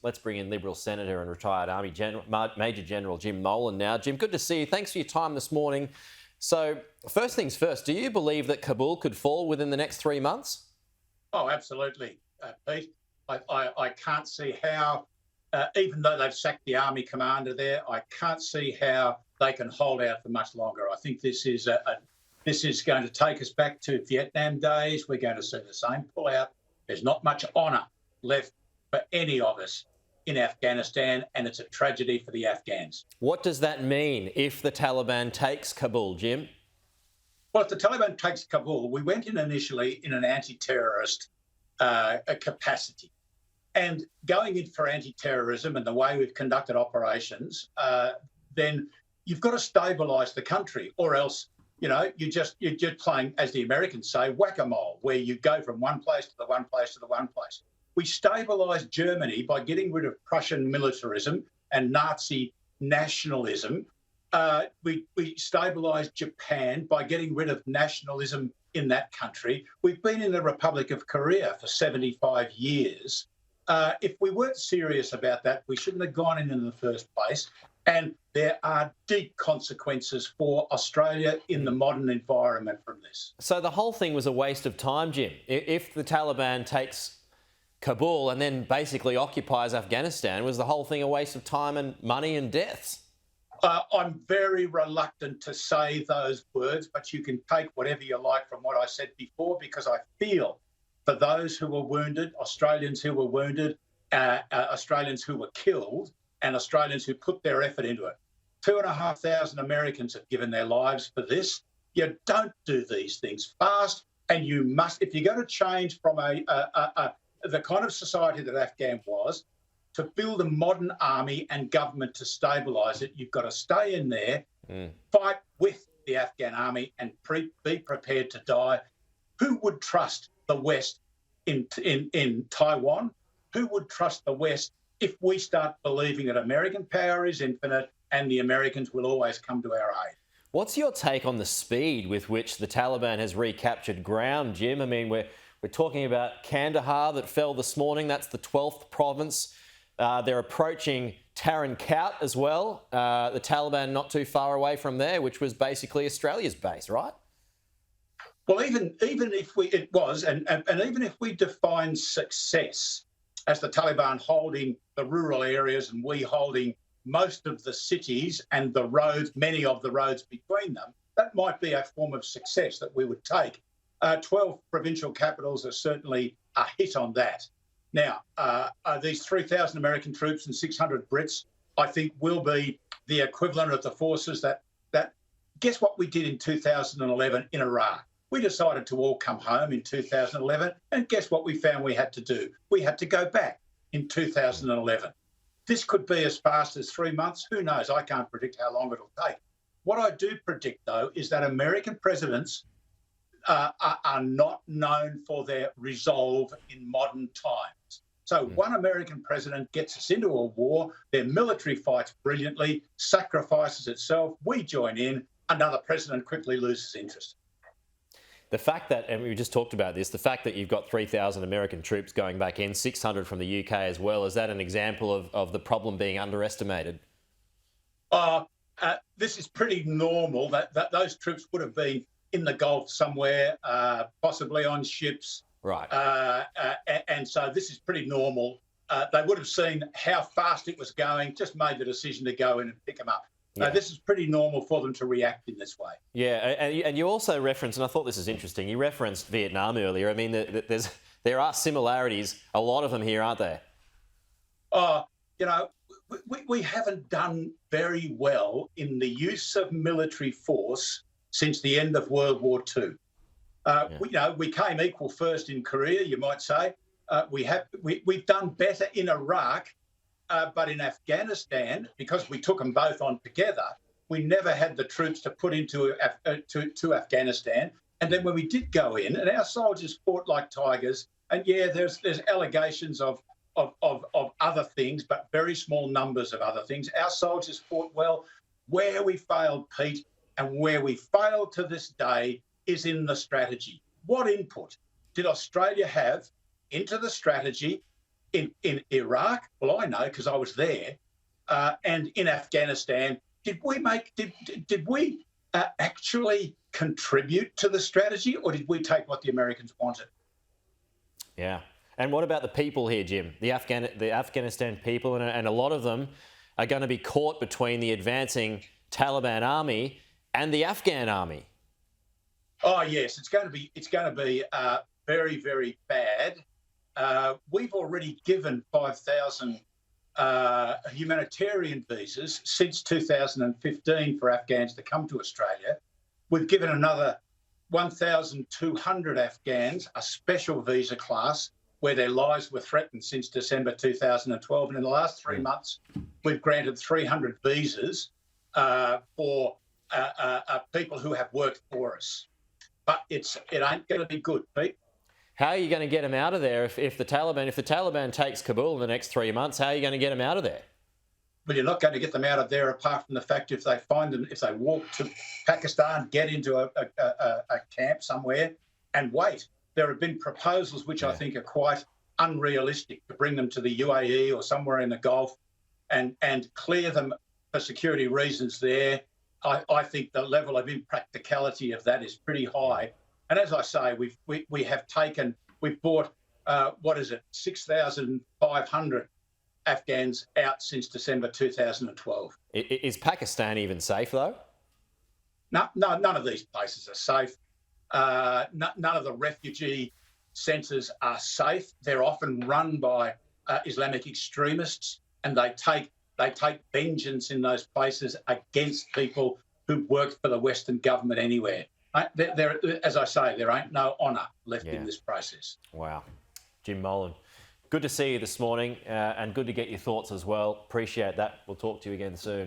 Let's bring in Liberal Senator and retired Major General Jim Molan now. Jim, good to see you. Thanks for your time this morning. So, first things first, do you believe that Kabul could fall within the next 3 months? Oh, absolutely, Pete. I can't see how, even though they've sacked the army commander there, I can't see how they can hold out for much longer. I think this is going to take us back to Vietnam days. We're going to see the same pullout. There's not much honour left for any of us in Afghanistan, and it's a tragedy for the Afghans. What does that mean if the Taliban takes Kabul, Jim? Well, if the Taliban takes Kabul, we went in initially in an anti-terrorist capacity. And going in for anti-terrorism and the way we've conducted operations, then you've got to stabilise the country, or else, you're just playing, as the Americans say, whack-a-mole, where you go from one place to the one place to the one place. We stabilised Germany by getting rid of Prussian militarism and Nazi nationalism. We stabilised Japan by getting rid of nationalism in that country. We've been in the Republic of Korea for 75 years. If we weren't serious about that, we shouldn't have gone in the first place. And there are deep consequences for Australia in the modern environment from this. So the whole thing was a waste of time, Jim. If the Taliban takes Kabul and then basically occupies Afghanistan, was the whole thing a waste of time and money and deaths? I'm very reluctant to say those words, but you can take whatever you like from what I said before, because I feel for those who were wounded, Australians who were wounded, Australians who were killed, and Australians who put their effort into it. 2,500 Americans have given their lives for this. You don't do these things fast, and you must, if you're going to change from the kind of society that Afghan was, to build a modern army and government to stabilise it, you've got to stay in there, fight with the Afghan army, and be prepared to die. Who would trust the West in Taiwan? Who would trust the West if we start believing that American power is infinite and the Americans will always come to our aid? What's your take on the speed with which the Taliban has recaptured ground, Jim? I mean, we're talking about Kandahar that fell this morning. That's the 12th province. They're approaching Tarin Kowt as well. The Taliban not too far away from there, which was basically Australia's base, right? Well, even if even if we define success as the Taliban holding the rural areas and we holding most of the cities and the roads, many of the roads between them, that might be a form of success that we would take. 12 provincial capitals are certainly a hit on that. Now, these 3,000 American troops and 600 Brits, I think, will be the equivalent of the forces that guess what we did in 2011 in Iraq? We decided to all come home in 2011, and guess what we found we had to do? We had to go back in 2011. This could be as fast as 3 months. Who knows? I can't predict how long it'll take. What I do predict, though, is that American presidents are not known for their resolve in modern times. So one American president gets us into a war, their military fights brilliantly, sacrifices itself, we join in, another president quickly loses interest. The fact that, and we just talked about this, the fact that you've got 3,000 American troops going back in, 600 from the UK as well, is that an example of the problem being underestimated? This is pretty normal. That those troops would have been in the Gulf somewhere, possibly on ships. Right. And so this is pretty normal. They would have seen how fast it was going, just made the decision to go in and pick them up. Yeah. This is pretty normal for them to react in this way. Yeah, and you also referenced, and I thought this is interesting, you referenced Vietnam earlier. I mean, there are similarities, a lot of them here, aren't there? We haven't done very well in the use of military force since the end of World War II. We came equal first in Korea, you might say. We've done better in Iraq, but in Afghanistan, because we took them both on together, we never had the troops to put into to Afghanistan. And then when we did go in, and our soldiers fought like tigers, and yeah, there's allegations of other things, but very small numbers of other things. Our soldiers fought well. Where we failed, Pete, and where we failed to this day is in the strategy. What input did Australia have into the strategy in Iraq? Well, I know because I was there, and in Afghanistan. Did we actually contribute to the strategy, or did we take what the Americans wanted? Yeah. And what about the people here, Jim? The Afghanistan people, and a lot of them are going to be caught between the advancing Taliban army and the Afghan army. Oh yes, it's going to be very, very bad. We've already given 5,000 humanitarian visas since 2015 for Afghans to come to Australia. We've given another 1,200 Afghans a special visa class where their lives were threatened since December 2012. And in the last 3 months, we've granted 300 visas for people who have worked for us. But it ain't going to be good, Pete. How are you going to get them out of there if the Taliban takes Kabul in the next 3 months? How are you going to get them out of there? Well, you're not going to get them out of there apart from the fact if they walk to Pakistan, get into a camp somewhere and wait. There have been proposals which I think are quite unrealistic to bring them to the UAE or somewhere in the Gulf and clear them for security reasons there. I think the level of impracticality of that is pretty high. And as I say, we've bought 6,500 Afghans out since December 2012. Is Pakistan even safe though? No, none of these places are safe. None of the refugee centres are safe. They're often run by Islamic extremists, and they take vengeance in those places against people who work for the Western government anywhere. As I say, there ain't no honour left in this process. Wow. Jim Molan, good to see you this morning and good to get your thoughts as well. Appreciate that. We'll talk to you again soon.